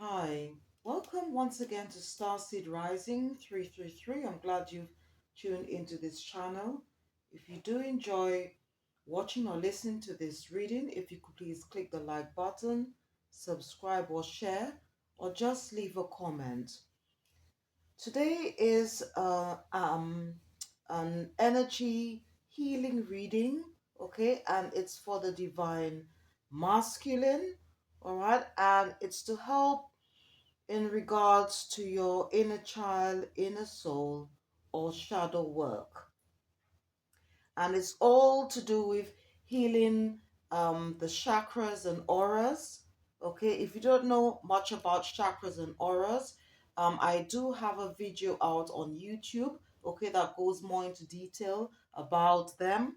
Hi, welcome once again to Starseed Rising 333. I'm glad you've tuned into this channel. If you do enjoy watching or listening to this reading, if you could please click the like button, subscribe or share, or just leave a comment. Today is an energy healing reading, okay, and it's for the divine masculine, all right, and it's to help in regards to your inner child, inner soul, or shadow work. And it's all to do with healing the chakras and auras. Okay, if you don't know much about chakras and auras, I do have a video out on YouTube, okay, that goes more into detail about them.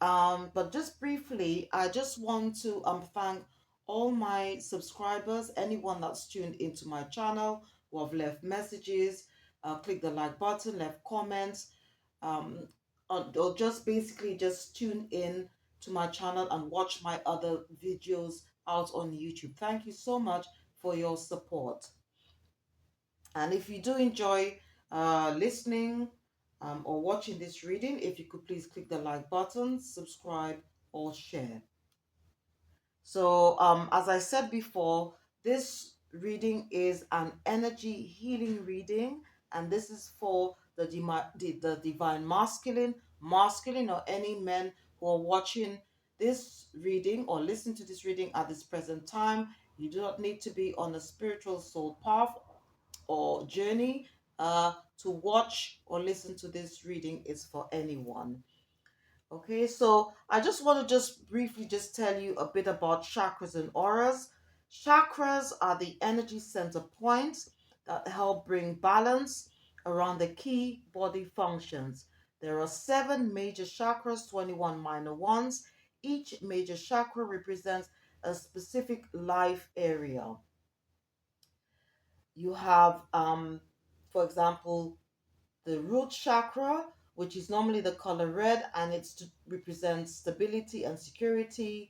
But just briefly, I just want to thank all my subscribers, anyone that's tuned into my channel, who have left messages, click the like button, left comments, um, or just basically just tune in to my channel and watch my other videos out on YouTube. Thank you so much for your support. And if you do enjoy listening or watching this reading, if you could please click the like button, subscribe, or share. So, as I said before, this reading is an energy healing reading, and this is for the divine masculine, or any men who are watching this reading or listen to this reading at this present time. You do not need to be on a spiritual soul path or journey to watch or listen to this reading. Is for anyone. Okay, so I just want to just briefly just tell you a bit about chakras and auras. Chakras are the energy center points that help bring balance around the key body functions. There are 7 major chakras, 21 minor ones. Each major chakra represents a specific life area. You have, for example, the root chakra, which is normally the color red, and it's to represent stability and security.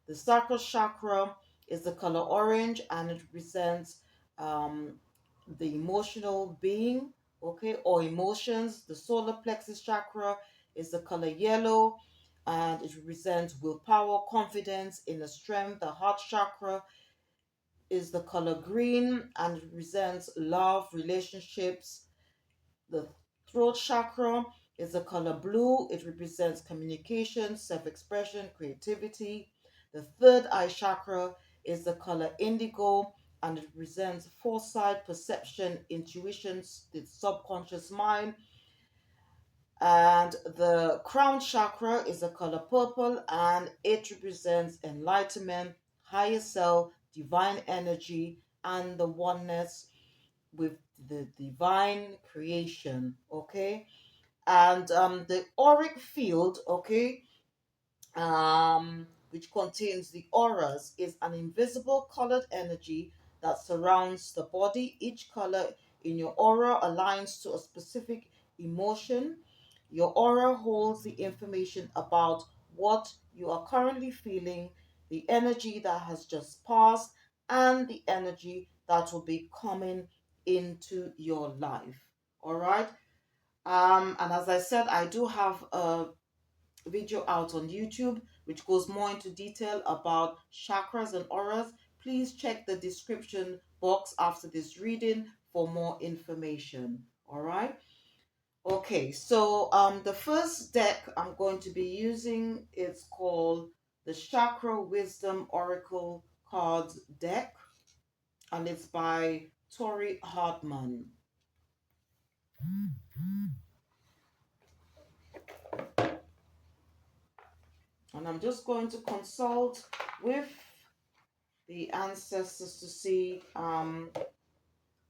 The sacral chakra is the color orange, and it represents um, the emotional being, okay, or emotions. The solar plexus chakra is the color yellow, and it represents willpower, confidence, inner strength. The heart chakra is the color green, and it represents love, relationships. The throat chakra is the color blue. It represents communication, self-expression, creativity. The third eye chakra is the color indigo, and it represents foresight, perception, intuition, the subconscious mind. And the crown chakra is the color purple, and it represents enlightenment, higher self, divine energy, and the oneness with the divine creation. Okay, and the auric field, okay, which contains the auras, is an invisible colored energy that surrounds the body. Each color in your aura aligns to a specific emotion. Your aura holds the information about what you are currently feeling, the energy that has just passed, and the energy that will be coming into your life. All right. And as I said, I do have a video out on YouTube which goes more into detail about chakras and auras. Please check the description box after this reading for more information. All right. Okay, so the first deck I'm going to be using is called the Chakra Wisdom Oracle Cards deck, and it's by Tori Hartman. And I'm just going to consult with the ancestors to see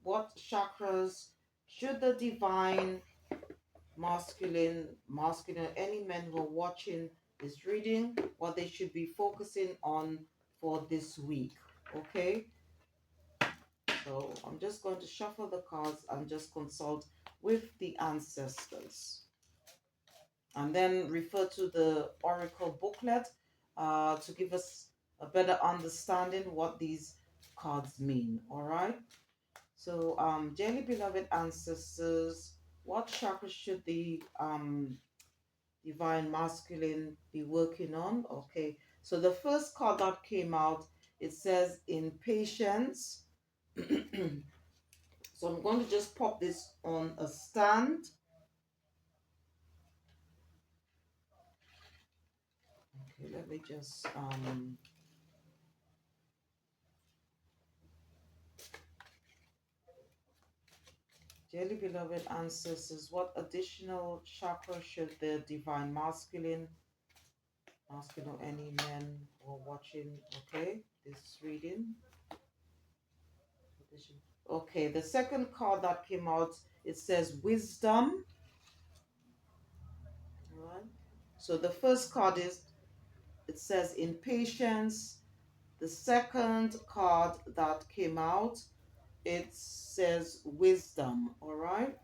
what chakras should the divine masculine, any men who are watching this reading, what they should be focusing on for this week. Okay, so I'm just going to shuffle the cards and just consult with the ancestors, and then refer to the oracle booklet to give us a better understanding what these cards mean. All right. So, dearly beloved ancestors, what chakra should the divine masculine be working on? Okay. So the first card that came out, it says impatience. So I'm going to just pop this on a stand. Okay, let me just dearly beloved ancestors, what additional chakra should the divine masculine or any men who are watching, okay, this reading? Okay, the second card that came out, it says wisdom. All right. So the first card is, it says impatience. The second card that came out, it says wisdom. All right.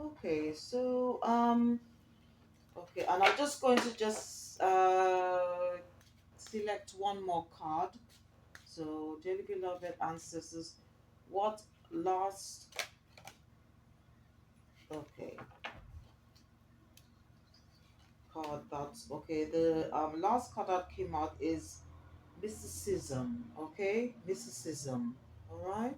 Okay, so okay, and I'm just going to just select one more card. So, dearly beloved ancestors, what last, okay, card that's, okay, the last card that came out is mysticism, okay, mysticism, all right.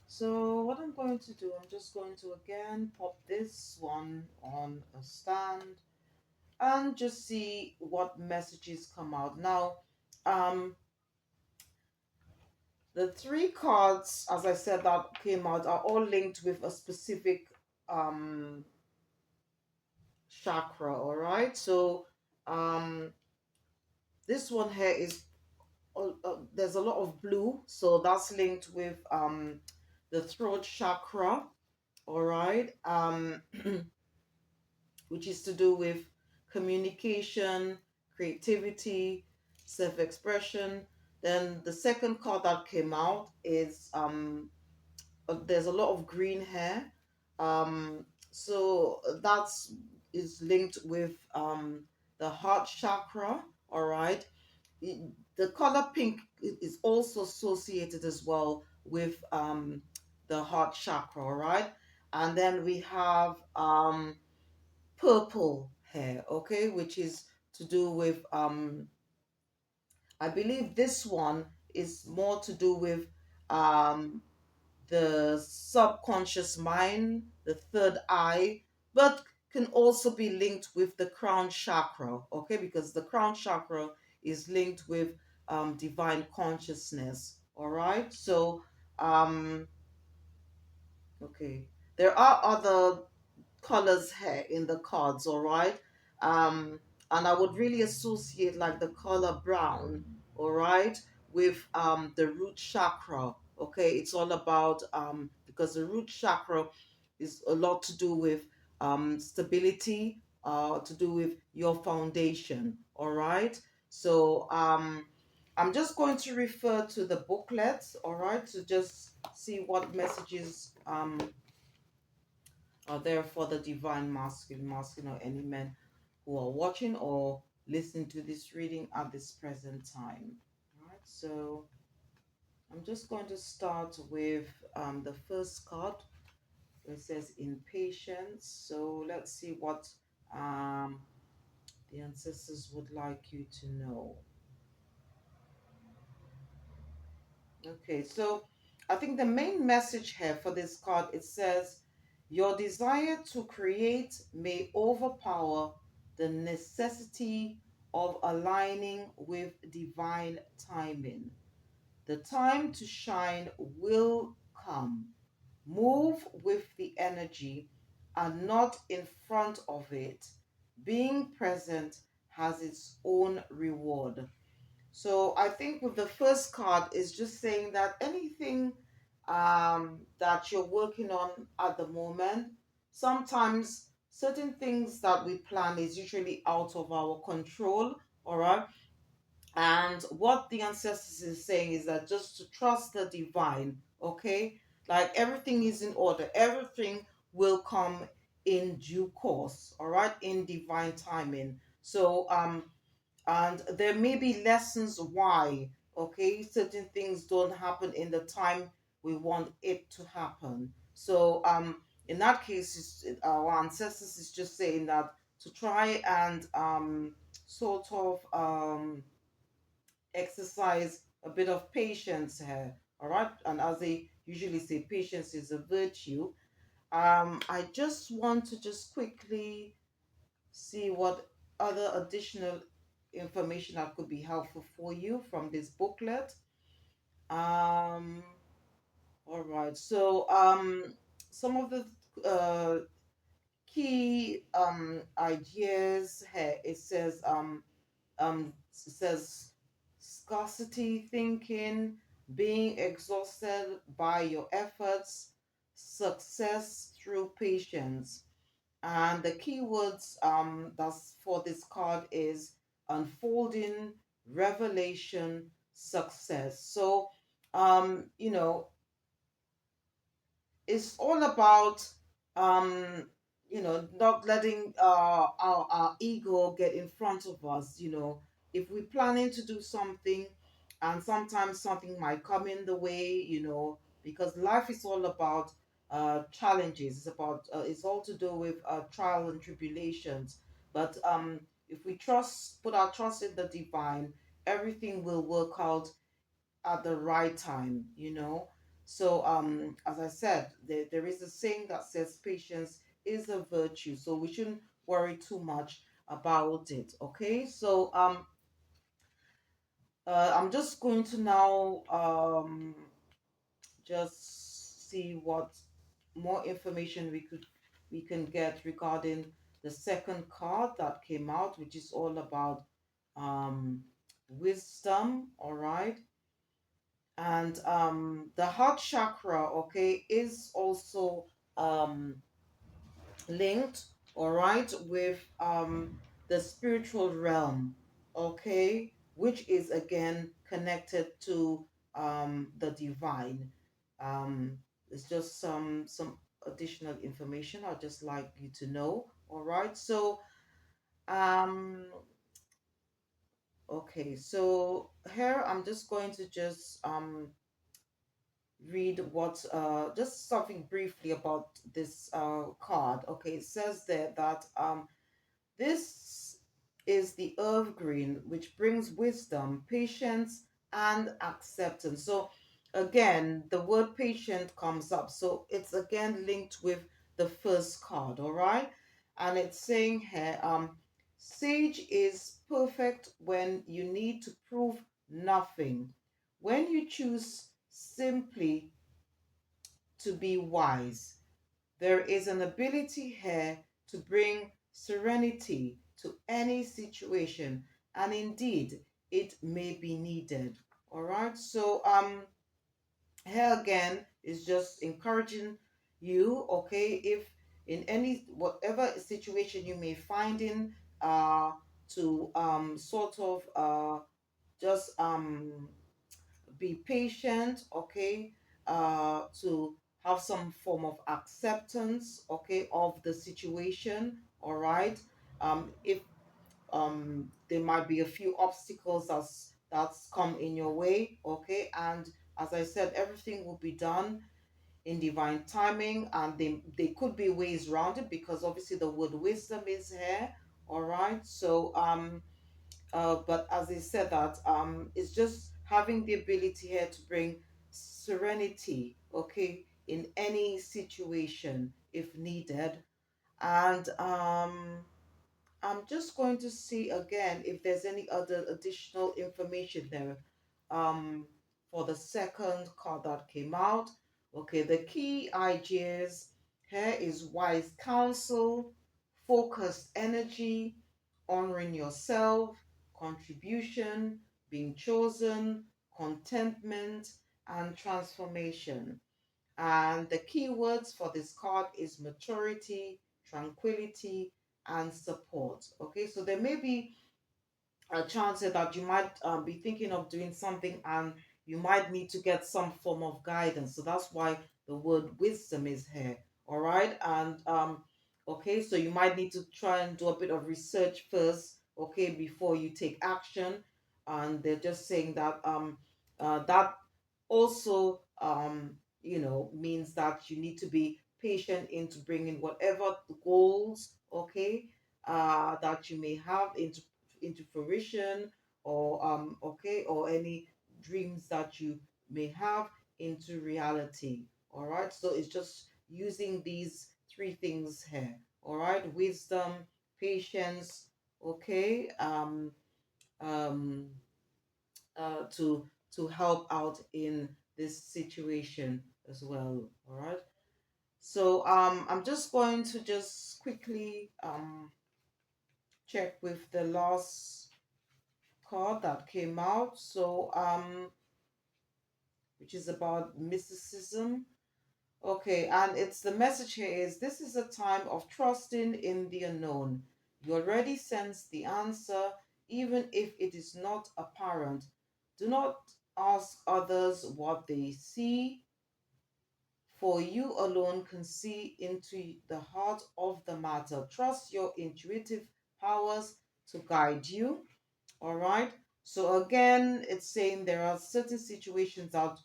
So, what I'm going to do, I'm just going to again pop this one on a stand and just see what messages come out. Now, um, the three cards, as I said, that came out are all linked with a specific um chakra, all right? So, um, this one here is there's a lot of blue, so that's linked with the throat chakra, all right? Which is to do with communication, creativity, self-expression. Then the second card that came out is there's a lot of green hair. So that's is linked with the heart chakra. All right. The color pink is also associated as well with the heart chakra. All right. And then we have purple hair. Okay, which is to do with I believe this one is more to do with um the subconscious mind, the third eye, but can also be linked with the crown chakra, okay? Because the crown chakra is linked with divine consciousness, all right? So, um, okay, there are other colors here in the cards, all right? Um, and I would really associate like the color brown, all right, with the root chakra. Okay, it's all about because the root chakra is a lot to do with stability, to do with your foundation, all right? So I'm just going to refer to the booklet, all right, to just see what messages are there for the divine masculine, or any men who are watching or listening to this reading at this present time. All right, so I'm just going to start with the first card. It says impatience. So let's see what um, the ancestors would like you to know. Okay, so I think the main message here for this card, it says, your desire to create may overpower the necessity of aligning with divine timing. The time to shine will come. Move with the energy and not in front of it. Being present has its own reward. So I think with the first card is just saying that anything that you're working on at the moment, sometimes certain things that we plan is usually out of our control, all right? And what the ancestors is saying is that just to trust the divine, okay? Like everything is in order, everything will come in due course, all right, in divine timing. So and there may be lessons why, okay, certain things don't happen in the time we want it to happen. So in that case, our ancestors is just saying that to try and sort of exercise a bit of patience here, all right, and as they usually say, patience is a virtue. I just want to just quickly see what other additional information that could be helpful for you from this booklet. Um, all right. So, some of the key ideas here, it says scarcity thinking, being exhausted by your efforts, success through patience. And the keywords that's for this card is unfolding, revelation, success. So you know, it's all about um not letting our ego get in front of us. If we're planning to do something, and sometimes something might come in the way, because life is all about challenges. It's all to do with trial and tribulations. But if we put our trust in the divine, everything will work out at the right time. So as I said, there is a saying that says patience is a virtue, so we shouldn't worry too much about it. Okay, so I'm just going to now just see what more information we can get regarding the second card that came out, which is all about wisdom. All right. And the heart chakra, okay, is also um linked, all right, with the spiritual realm, okay, which is again connected to the divine. um it's just some additional information I'd just like you to know, all right. So um okay, so here I'm just going to just read what just something briefly about this card. Okay, it says there that this is the earth green, which brings wisdom, patience, and acceptance. So again, the word patient comes up, so it's again linked with the first card, all right. And it's saying here, sage is perfect when you need to prove nothing, when you choose simply to be wise. There is an ability here to bring serenity to any situation, and indeed, it may be needed. All right. So, here again is just encouraging you. Okay, if in any whatever situation you may find in, to sort of just be patient, okay, to have some form of acceptance, okay, of the situation, all right. If there might be a few obstacles that's come in your way, okay, and as I said, everything will be done in divine timing, and they could be ways around it, because obviously the word wisdom is here, all right. So but as I said, that it's just having the ability here to bring serenity, okay, in any situation if needed. And I'm just going to see again if there's any other additional information there for the second card that came out. Okay, the key ideas here is wise counsel, focused energy, honoring yourself, contribution, being chosen, contentment, and transformation. And the keywords for this card is maturity, tranquility, and support. Okay, so there may be a chance that you might be thinking of doing something, and you might need to get some form of guidance. So that's why the word wisdom is here. All right. And okay, so you might need to try and do a bit of research first, okay, before you take action. And they're just saying that that also means that you need to be patient into bringing whatever the goals, okay, that you may have into fruition, or okay, or any dreams that you may have into reality. All right, so it's just using these three things here. All right, wisdom, patience, okay, um to help out in this situation as well. All right, so I'm just going to just quickly check with the last card that came out. So which is about mysticism. Okay, and it's the message here is this is a time of trusting in the unknown. You already sense the answer, even if it is not apparent. Do not ask others what they see, for you alone can see into the heart of the matter. Trust your intuitive powers to guide you. All right. So again, it's saying there are certain situations that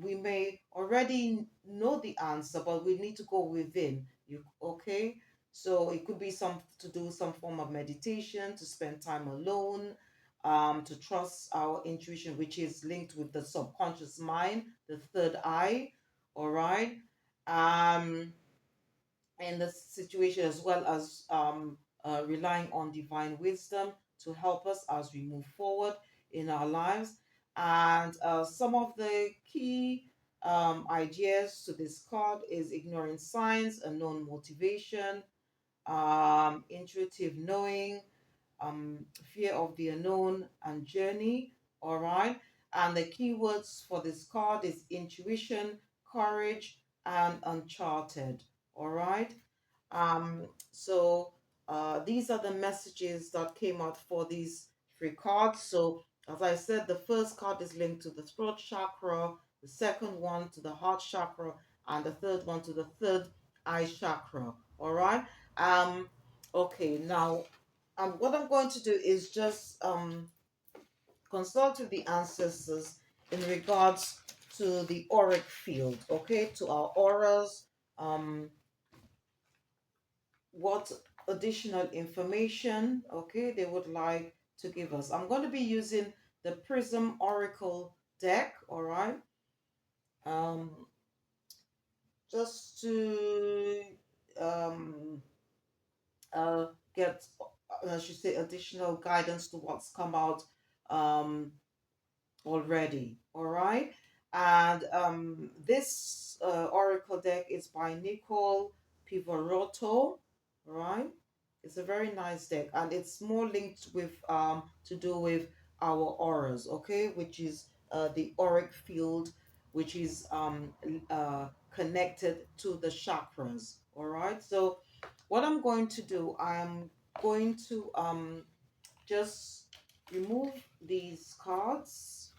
we may already know the answer, but we need to go within. You okay? So it could be some to do some form of meditation, to spend time alone, to trust our intuition, which is linked with the subconscious mind, the third eye. All right. Um, in the situation, as well as relying on divine wisdom to help us as we move forward in our lives. And some of the key ideas to this card is ignoring signs, unknown motivation, intuitive knowing, fear of the unknown, and journey. All right. And the keywords for this card is intuition, courage, and uncharted. All right. So these are the messages that came out for these three cards. So as I said, the first card is linked to the throat chakra, the second one to the heart chakra, and the third one to the third eye chakra. All right. Um. Okay. Now, what I'm going to do is just consult with the ancestors in regards to the auric field. Okay, to our auras. What additional information, okay, they would like to give us. I'm going to be using the Prism Oracle deck, all right, um, just to um, get, I should say, additional guidance to what's come out um, already, all right. And this oracle deck is by Nicole Pivorotto, all right. It's a very nice deck, and it's more linked with to do with our auras, okay, which is the auric field, which is connected to the chakras, all right. So what I'm going to do, I'm going to just remove these cards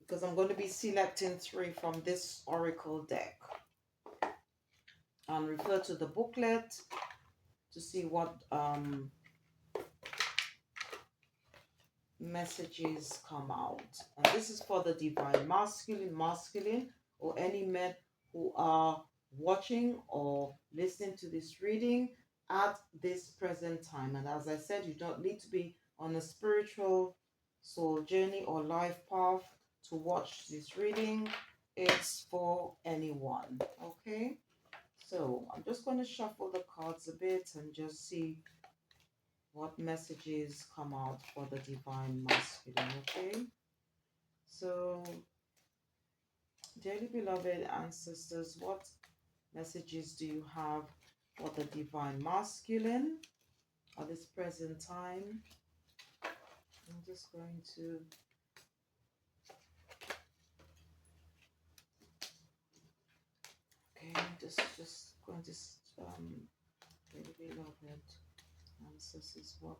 because I'm going to be selecting three from this oracle deck, and refer to the booklet to see what messages come out. And this is for the divine masculine, or any men who are watching or listening to this reading at this present time. And as I said, you don't need to be on a spiritual soul journey or life path to watch this reading. It's for anyone. Okay, so I'm just going to shuffle the cards a bit and just see what messages come out for the divine masculine. Okay, so dearly beloved ancestors, what messages do you have for the divine masculine at this present time? I'm just going to okay, just going to dearly beloved ancestors, what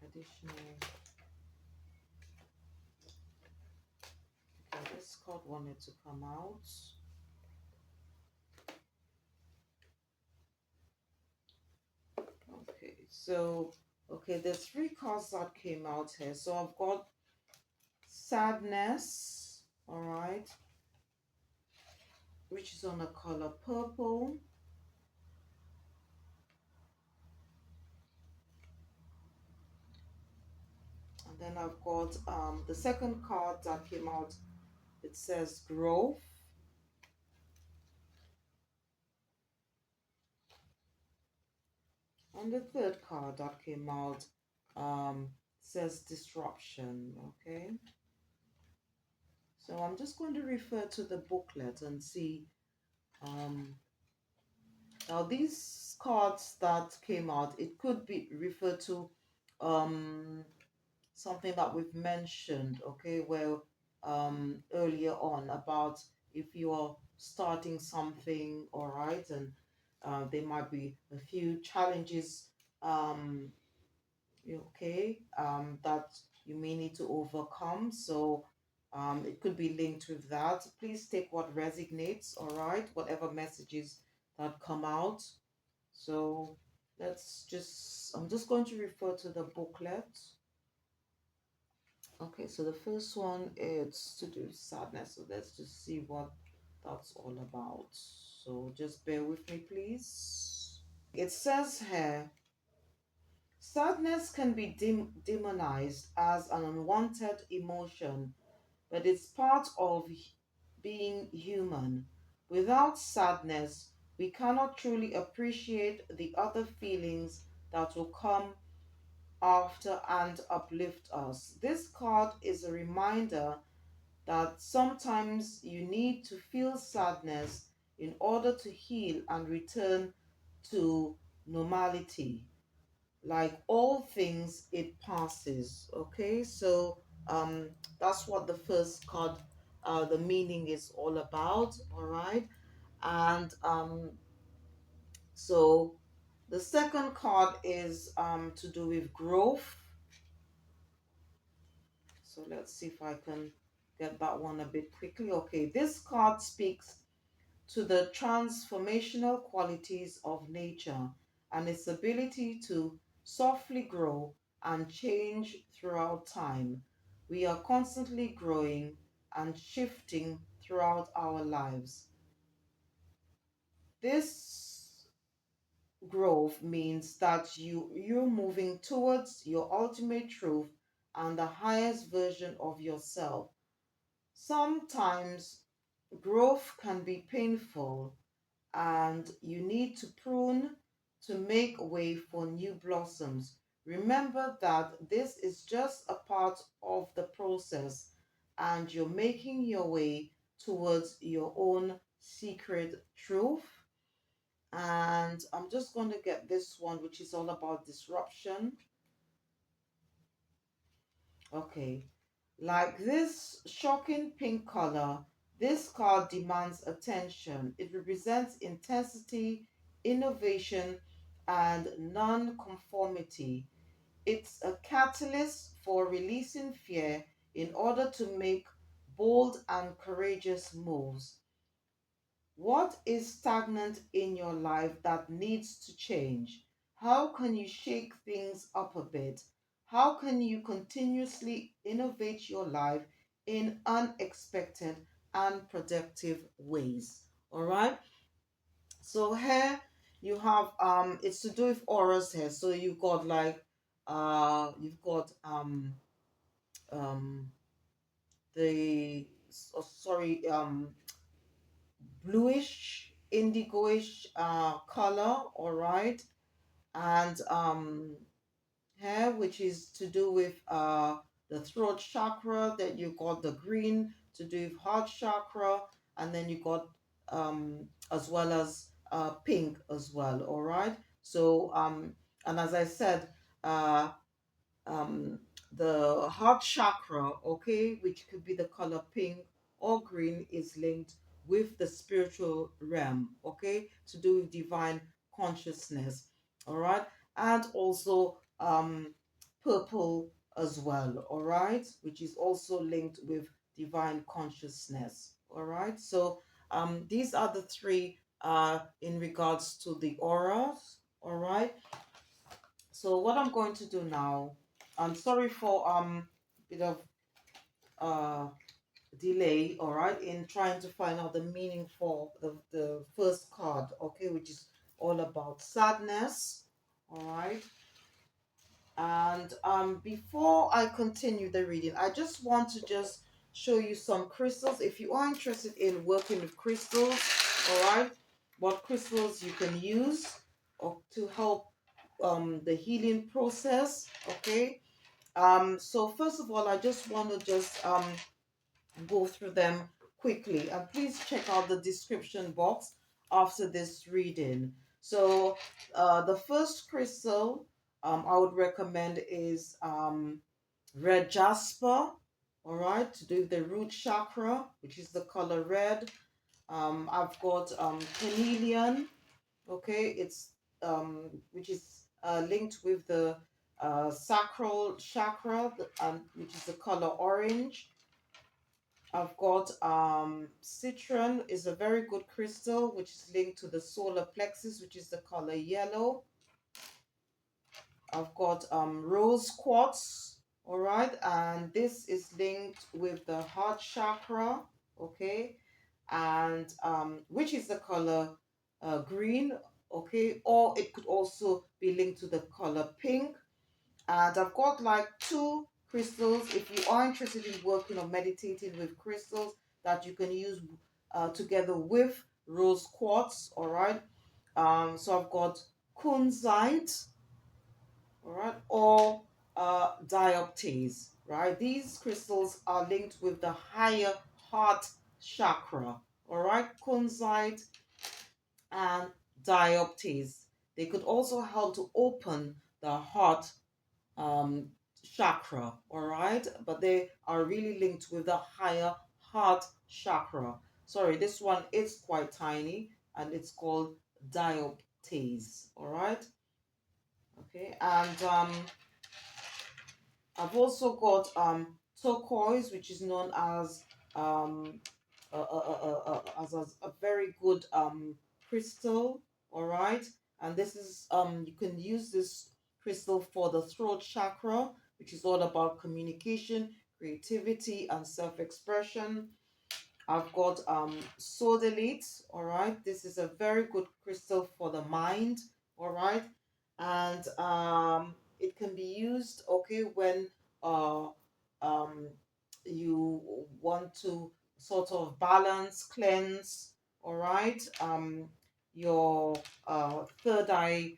additional Okay, this card wanted to come out. Okay, so okay, there's three cards that came out here. So I've got sadness, all right, which is on the color purple. And then I've got the second card that came out. It says growth. And the third card that came out says disruption. Okay, so I'm just going to refer to the booklet and see. Um, Now these cards that came out, it could be referred to um, something that we've mentioned, okay, well, earlier on about if you are starting something, all right, and there might be a few challenges, um, okay, that you may need to overcome. So it could be linked with that. Please take what resonates, all right, whatever messages that come out. So I'm just going to refer to the booklet. Okay, so the first one is to do with sadness. So let's just see what that's all about. So just bear with me, please. It says here, sadness can be demonized as an unwanted emotion, but it's part of being human. Without sadness, we cannot truly appreciate the other feelings that will come after and uplift us. This card is a reminder that sometimes you need to feel sadness in order to heal and return to normality. Like all things, it passes. Okay, so um that's what the first card, the meaning is all about. All right, and so the second card is to do with growth. So let's see if I can get that one a bit quickly. Okay, this card speaks to the transformational qualities of nature and its ability to softly grow and change throughout time. We are constantly growing and shifting throughout our lives. This growth means that you're moving towards your ultimate truth and the highest version of yourself. Sometimes growth can be painful and you need to prune to make way for new blossoms. Remember that this is just a part of the process and you're making your way towards your own secret truth. And I'm just going to get this one, which is all about disruption. Okay, like this shocking pink color, this card demands attention. It represents intensity, innovation, and non-conformity. It's a catalyst for releasing fear in order to make bold and courageous moves. What is stagnant in your life that needs to change? How can you shake things up a bit? How can you continuously innovate your life in unexpected and productive ways? All right. So here you have it's to do with auras here. So you've got like you've got um sorry bluish indigoish color, all right, and hair, which is to do with the throat chakra. That you got the green to do with heart chakra, and then you got as well as pink as well, all right. So and as I said, uh um, the heart chakra, okay, which could be the color pink or green, is linked with the spiritual realm, okay, to do with divine consciousness, all right, and also purple as well, all right, which is also linked with divine consciousness. All right. So these are the three in regards to the auras. All right. So what I'm going to do now, I'm sorry for bit of uh delay, all right, in trying to find out the meaning for the first card, okay, which is all about sadness, all right. And before I continue the reading, I just want to just show you some crystals. If you are interested in working with crystals, all right, what crystals you can use or to help the healing process, okay. So first of all, I just want to just go through them quickly, and please check out the description box after this reading. So the first crystal I would recommend is red jasper, all right, to do the root chakra, which is the color red. I've got carnelian, okay, it's which is linked with the sacral chakra, which is the color orange. I've got citron is a very good crystal which is linked to the solar plexus, which is the color yellow. I've got rose quartz, all right, and this is linked with the heart chakra, okay, and which is the color green, okay, or it could also be linked to the color pink. And I've got like two crystals. If you are interested in working or meditating with crystals that you can use together with rose quartz, all right. So I've got kunzite, all right, or dioptase, right. These crystals are linked with the higher heart chakra, all right. Kunzite and dioptase. They could also help to open the heart um, chakra, all right? But they are really linked with the higher heart chakra. Sorry, this one is quite tiny and it's called dioptase, all right? Okay, and I've also got turquoise, which is known as um, a very good crystal, all right. And this is you can use this crystal for the throat chakra, which is all about communication, creativity, and self-expression. I've got sodalite, all right. This is a very good crystal for the mind, all right. And it can be used, okay, when uh um you want to sort of balance, cleanse, all right, your third eye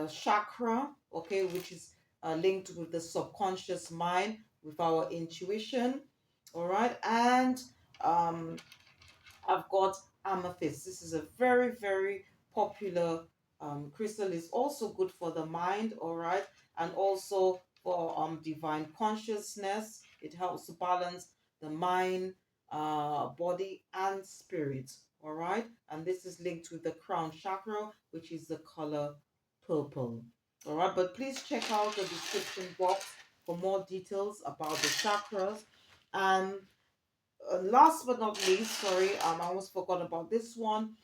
chakra, okay, which is linked with the subconscious mind, with our intuition, all right. And um, I've got amethyst. This is a very, very popular crystal. It's also good for the mind, all right, and also for divine consciousness. It helps to balance the mind, body, and spirit, all right. And this is linked with the crown chakra, which is the color purple, all right. But please check out the description box for more details about the chakras. And last but not least, sorry, I almost forgot about this one.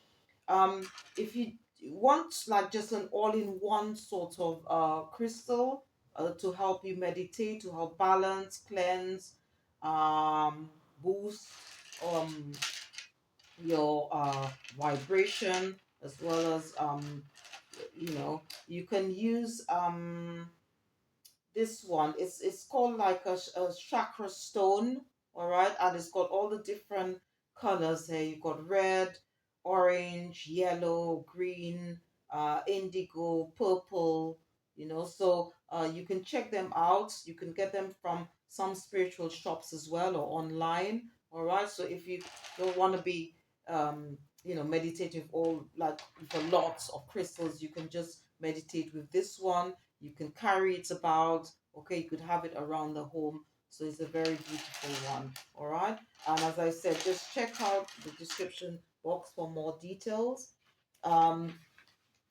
Um, if you want like just an all-in-one sort of crystal to help you meditate, to help balance, cleanse, boost um your vibration, as well as you can use this one, it's called like a chakra stone, all right, and it's got all the different colors here. You've got red, orange, yellow, green, indigo, purple, so you can check them out. You can get them from some spiritual shops as well, or online, all right. So if you don't want to be meditating all like with a lot of crystals, you can just meditate with this one. You can carry it about, okay, you could have it around the home. So it's a very beautiful one, all right. And as I said, just check out the description box for more details. um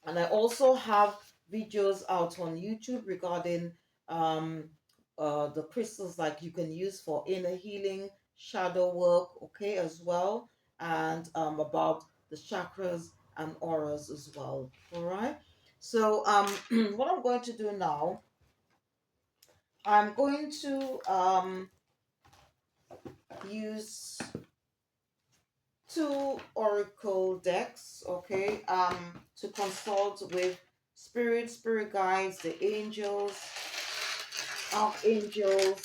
and I also have videos out on YouTube regarding the crystals like you can use for inner healing, shadow work, okay, as well, and about the chakras and auras as well. All right. So what I'm going to do now, I'm going to use two oracle decks, okay, to consult with spirit guides, the angels, archangels,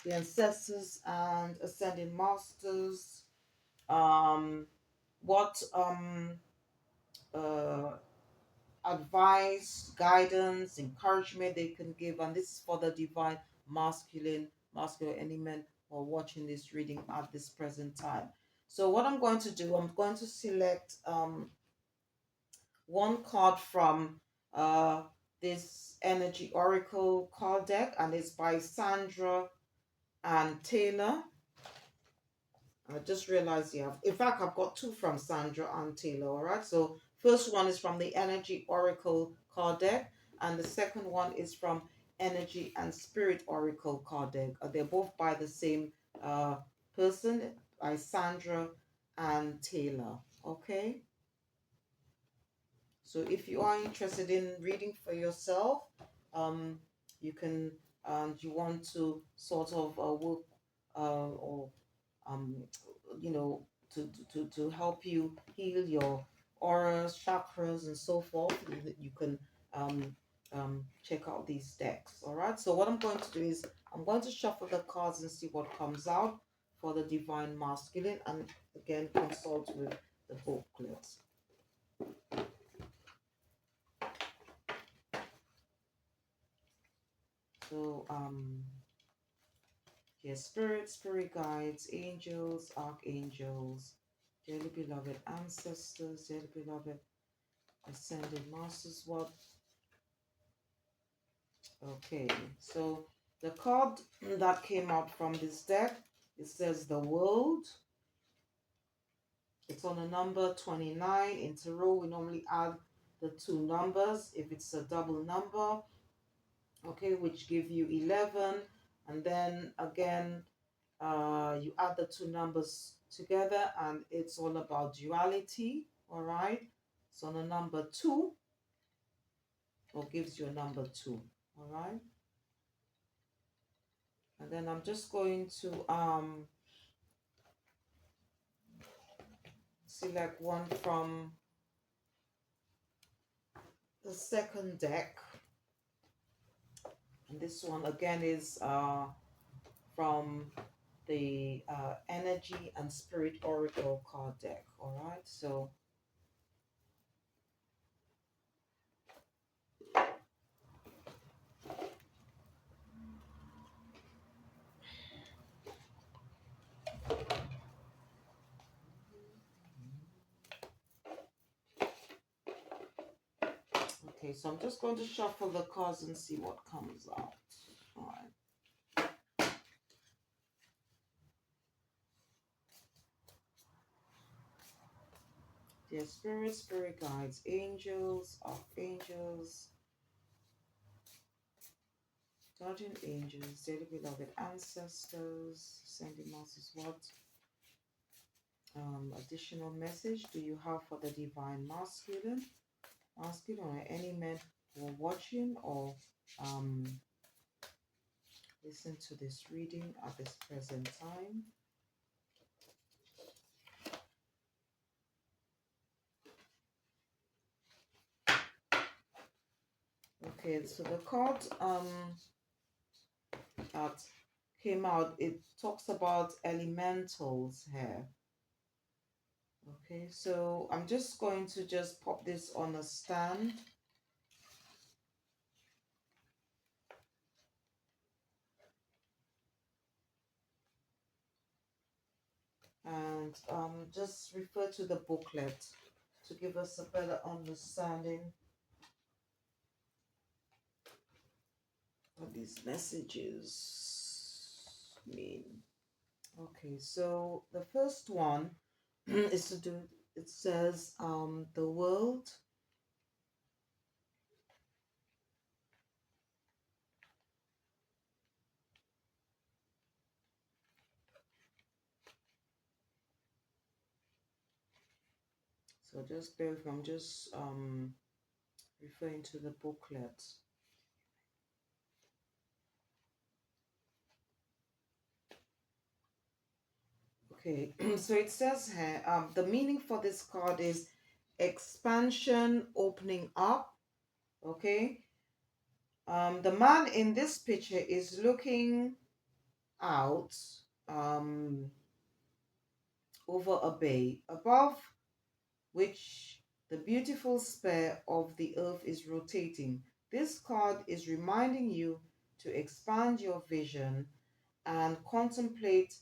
the ancestors, and ascending masters. What uh advice, guidance, encouragement they can give, and this is for the divine masculine element who are watching this reading at this present time. So what I'm going to do, I'm going to select one card from uh this energy oracle card deck, and it's by Sandra and Taylor. I just realized, yeah, in fact, I've got two from Sandra and Taylor. All right. So first one is from the Energy Oracle card deck, and the second one is from Energy and Spirit Oracle card deck. They're both by the same uh, person, by Sandra and Taylor. Okay. So if you are interested in reading for yourself, um, you can, you want to sort of work or um, you know, to help you heal your auras, chakras, and so forth, you can check out these decks. All right. So what I'm going to do is I'm going to shuffle the cards and see what comes out for the divine masculine, and again consult with the booklet. So yes, spirit guides, angels, archangels, dearly beloved ancestors, dearly beloved ascended masters. What? Okay, so the card that came out from this deck, it says the world. It's on a number 29. In tarot, we normally add the two numbers if it's a double number, okay, which give you 11. And then again, you add the two numbers together and it's all about duality, all right? So on a number 2, or gives you a number 2, all right? And then I'm just going to select one from the second deck. And this one again is from the Energy and Spirit Oracle card deck, all right? So okay, so I'm just going to shuffle the cards and see what comes out. All right. Dear spirit guides, angels, archangels, guardian angels, dearly beloved ancestors, sending masters, what additional message do you have for the divine masculine? Masculine, or any men who are watching or um, listen to this reading at this present time. Okay, so the card that came out, it talks about elementals here. Okay, so I'm just going to just pop this on a stand. And just refer to the booklet to give us a better understanding what these messages mean. Okay, so the first one is to do, it says the world. So just bear with me. I'm just referring to the booklet. Okay, so it says here, the meaning for this card is expansion, opening up. Okay, the man in this picture is looking out um, over a bay above which the beautiful sphere of the earth is rotating. This card is reminding you to expand your vision and contemplate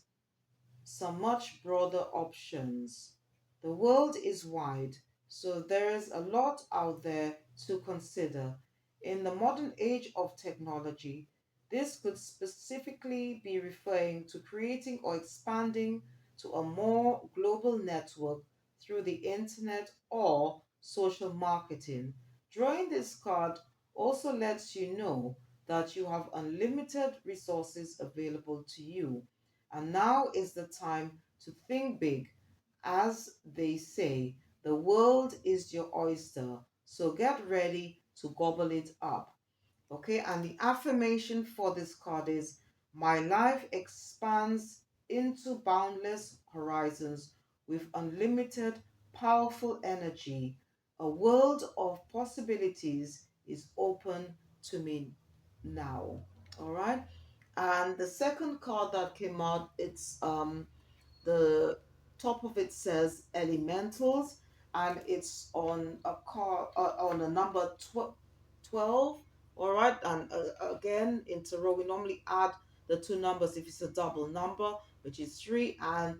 some much broader options. The world is wide, so there's a lot out there to consider. In the modern age of technology, this could specifically be referring to creating or expanding to a more global network through the internet or social marketing. Drawing this card also lets you know that you have unlimited resources available to you, and now is the time to think big. As they say, the world is your oyster, so get ready to gobble it up. Okay, and the affirmation for this card is my life expands into boundless horizons with unlimited, powerful energy. A world of possibilities is open to me now. All right, and the second card that came out, it's the top of it says elementals, and it's on a card on a number 12. All right, and again in tarot we normally add the two numbers if it's a double number, which is three, and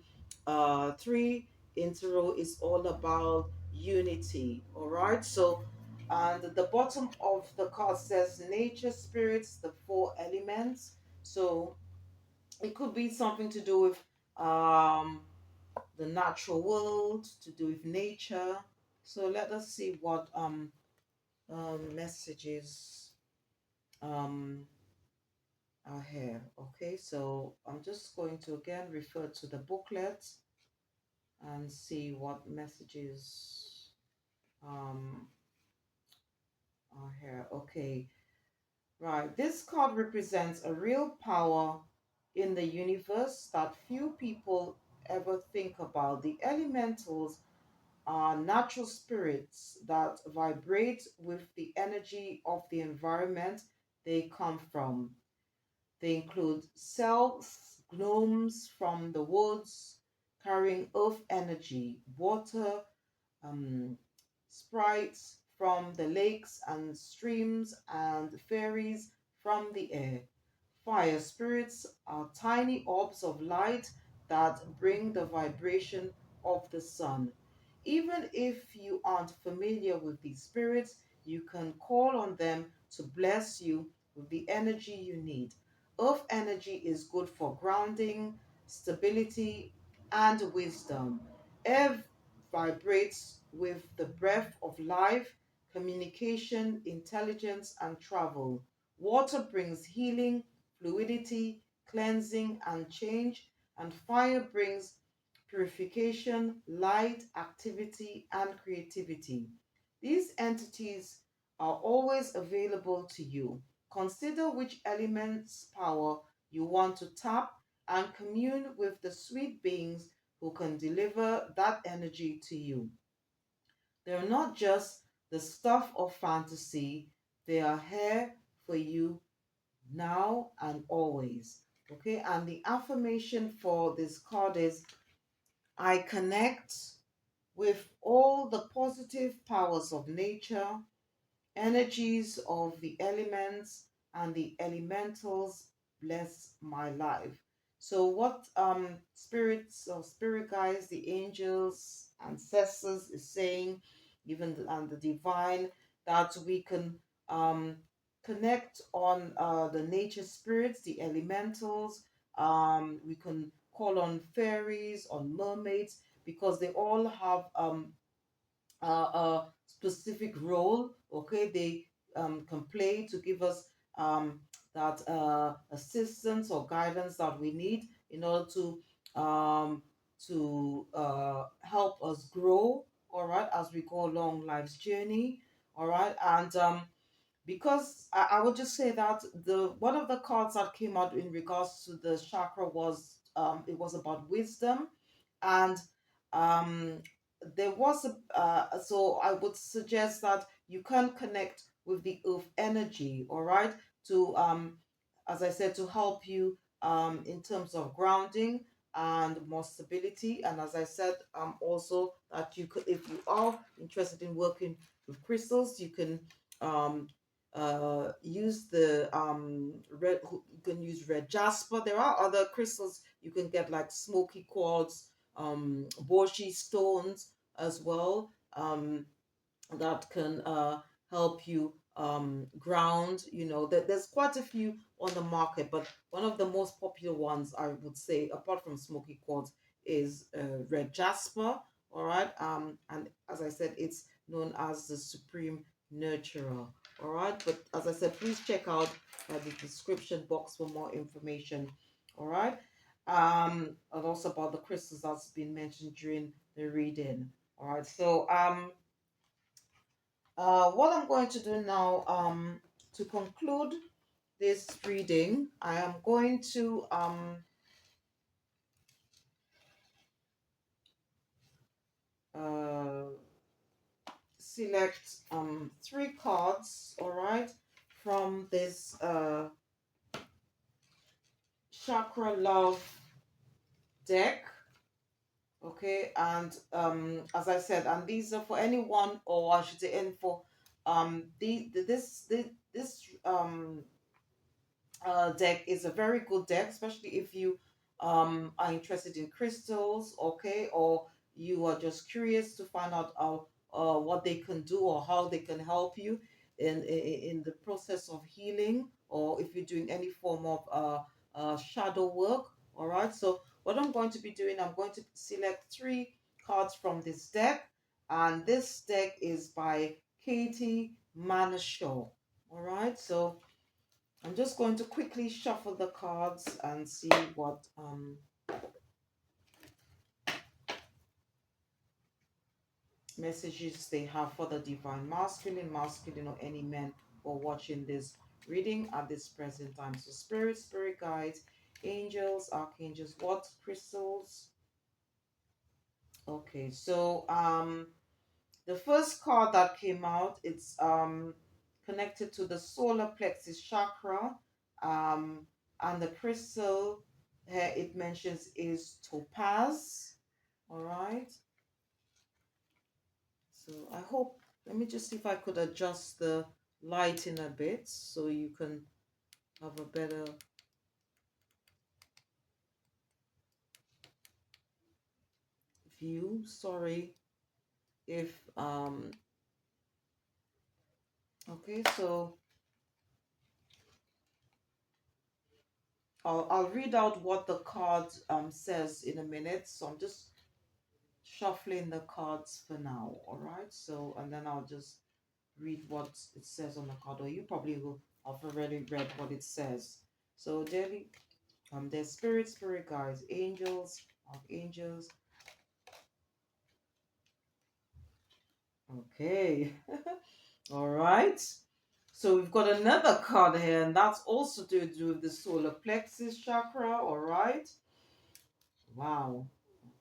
three in tarot is all about unity. All right, so and the bottom of the card says nature spirits, the four elements. So it could be something to do with um the natural world, to do with nature. So let us see what messages um are here. Okay, so I'm just going to again refer to the booklet and see what messages um are here. Okay, right. This card represents a real power in the universe that few people ever think about. The elementals are natural spirits that vibrate with the energy of the environment they come from. They include selves, gnomes from the woods, carrying earth energy, water, um, sprites from the lakes and streams, and fairies from the air. Fire spirits are tiny orbs of light that bring the vibration of the sun. Even if you aren't familiar with these spirits, you can call on them to bless you with the energy you need. Earth energy is good for grounding, stability, and wisdom. Air vibrates with the breath of life, communication, intelligence, and travel. Water brings healing, fluidity, cleansing, and change, and fire brings purification, light, activity, and creativity. These entities are always available to you. Consider which element's power you want to tap and commune with the sweet beings who can deliver that energy to you. They're not just the stuff of fantasy, they are here for you now and always. Okay, and the affirmation for this card is I connect with all the positive powers of nature, energies of the elements, and the elementals bless my life. So what spirits or spirit guides, the angels, ancestors is saying, even the divine, that we can um connect on the nature spirits, the elementals. We can call on fairies, on mermaids, because they all have a specific role. Okay, they can play to give us that assistance or guidance that we need in order um, to help us grow. all right, as we go along life's journey, all right. And because I would just say that the one of the cards that came out in regards to the chakra was it was about wisdom, and um there was a so I would suggest that you can connect with the earth energy, all right, to as I said, to help you in terms of grounding and more stability. And as I said, also that you could, if you are interested in working with crystals, you can um use the red, you can use red jasper. There are other crystals you can get, like smoky quartz, borschi stones as well, that can help you ground. You know, there's quite a few on the market, but one of the most popular ones, I would say, apart from smoky quartz, is red jasper. All right, and as I said, it's known as the supreme nurturer. All right, but as I said, please check out the description box for more information. All right, and also about the crystals that's been mentioned during the reading. All right, so what I'm going to do now, to conclude this reading, I am going to uh, select three cards, all right, from this chakra love deck. Okay, and as I said, and these are for anyone, or I should say, and for this deck is a very good deck, especially if you are interested in crystals, okay, or you are just curious to find out what they can do or how they can help you in the process of healing, or if you're doing any form of shadow work. All right, so what I'm going to be doing, I'm going to select three cards from this deck, and this deck is by Katie Manashaw. All right, so I'm just going to quickly shuffle the cards and see what messages they have for the divine masculine, or any men who are watching this reading at this present time. So spirit guides, angels, archangels, what crystals? Okay, so the first card that came out, it's connected to the solar plexus chakra, um, and the crystal here it mentions is topaz. All right. So I hope. Let me just see if I could adjust the lighting a bit so you can have a better view. Sorry if okay, so I'll read out what the card says in a minute. So I'm just shuffling the cards for now. All right. So, and then I'll just read what it says on the card, or you probably will have already read what it says. So, daily, there's spirit guides, angels, archangels. Okay. All right. So we've got another card here, and that's also to do with the solar plexus chakra. All right. Wow.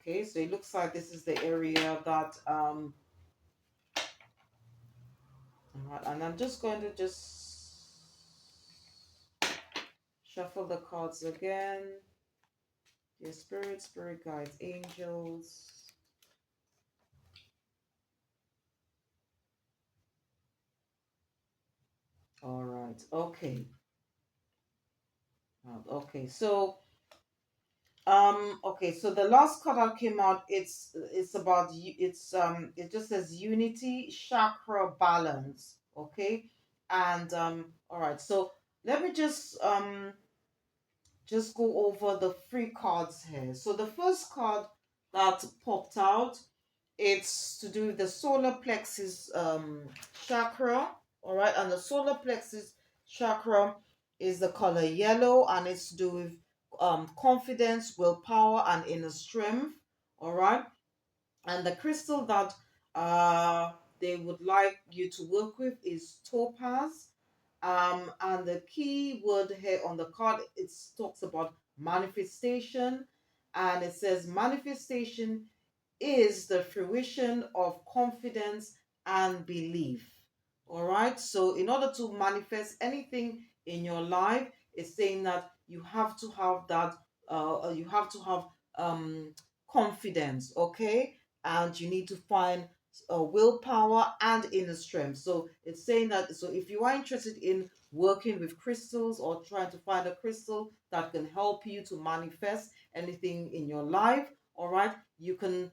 Okay, so it looks like this is the area that all right, and I'm just going to just shuffle the cards again. Your spirit guides, angels. All right. Okay. Okay. So okay, so the last card that came out, it's about it just says unity, chakra balance. Okay. And all right. So let me just go over the three cards here. So the first card that popped out, it's to do with the solar plexus chakra. All right, and the solar plexus chakra is the color yellow, and it's to do with confidence, willpower, and inner strength. All right, and the crystal that uh, they would like you to work with is topaz. And the key word here on the card, it talks about manifestation, and it says manifestation is the fruition of confidence and belief. All right. So, in order to manifest anything in your life, it's saying that you have to have that, you have to have um, confidence, okay? And you need to find willpower and inner strength. So, it's saying that, so if you are interested in working with crystals or trying to find a crystal that can help you to manifest anything in your life, all right, you can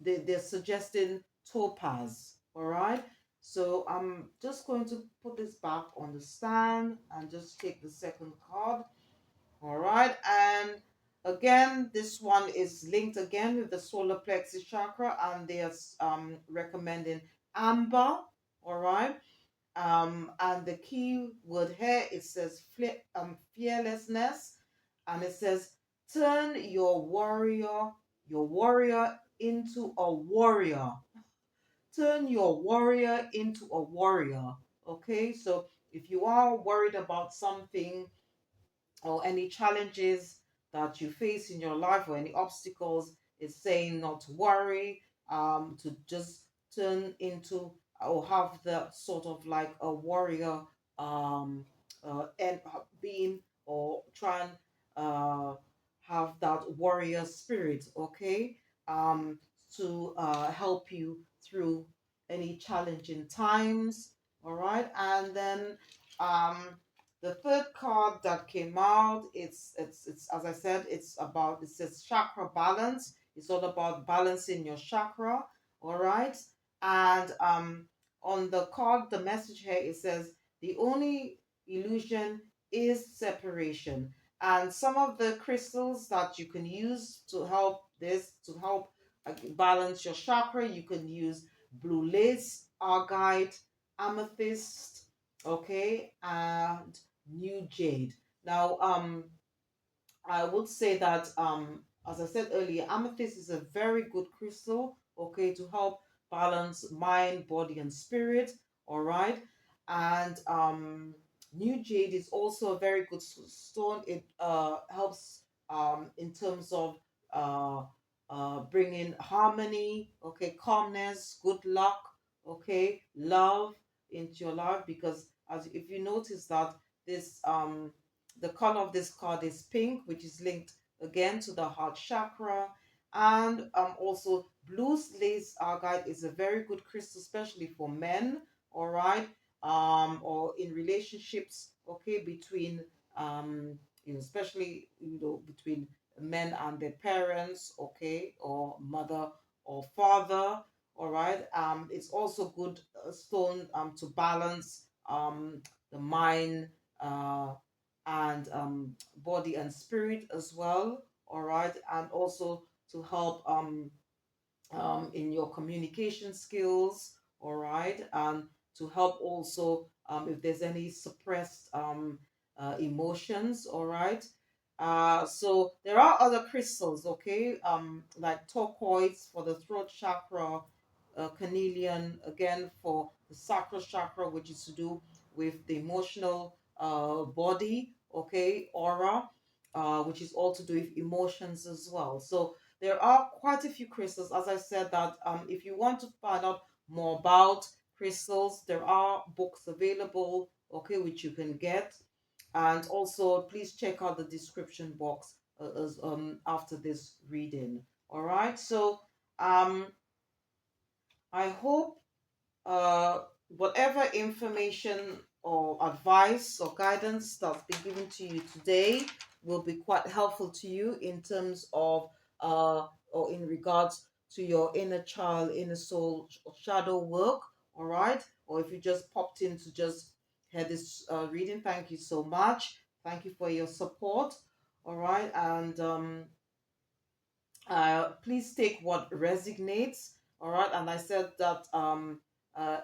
they're suggesting topaz. All right, so I'm just going to put this back on the stand and just take the second card. All right, and again, this one is linked again with the solar plexus chakra, and they're recommending amber. All right, and the key word here, it says fearlessness, and it says turn your warrior into a warrior. Turn your warrior into a warrior. Okay, so if you are worried about something or any challenges that you face in your life or any obstacles, it's saying not to worry, to just turn into or have the sort of like a warrior um, and being, or try and have that warrior spirit, okay, um, to help you through any challenging times. All right, and then um, the third card that came out, it's as I said, it's about, it says chakra balance. It's all about balancing your chakra. All right. And on the card, the message here, it says the only illusion is separation. And some of the crystals that you can use to help this, to help balance your chakra, you can use blue lace, agate, amethyst, okay, and new jade. Now, I would say that, as I said earlier, amethyst is a very good crystal, okay, to help balance mind, body, and spirit. All right, and new jade is also a very good stone. It helps in terms of bringing harmony, okay, calmness, good luck, okay, love into your life. Because as if you notice that this the color of this card is pink, which is linked again to the heart chakra. And also, blue lace agate is a very good crystal, especially for men, all right, or in relationships, okay, between, especially, between men and their parents, okay, or mother or father, all right. It's also good stone to balance the mind, uh, and body and spirit as well. All right, and also to help in your communication skills. All right, and to help also if there's any suppressed emotions. All right. So there are other crystals, okay, like turquoise for the throat chakra, carnelian again for the sacral chakra, which is to do with the emotional body, okay, aura, which is all to do with emotions as well. So there are quite a few crystals. As I said, that if you want to find out more about crystals, there are books available, okay, which you can get. And also, please check out the description box after this reading. All right. So I hope uh, whatever information or advice or guidance that's been given to you today will be quite helpful to you in terms of or in regards to your inner child, inner soul, shadow work. All right. Or if you just popped in to just hear this reading, thank you so much. Thank you for your support. All right. And please take what resonates. All right. And I said that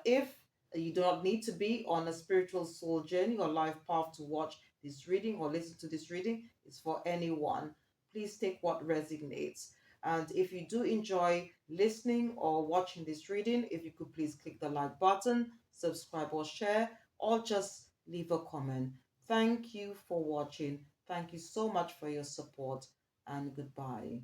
if you do not need to be on a spiritual soul journey or life path to watch this reading or listen to this reading, it's for anyone. Please take what resonates. And if you do enjoy listening or watching this reading, if you could please click the like button, subscribe or share, or just leave a comment. Thank you for watching. Thank you so much for your support, and goodbye.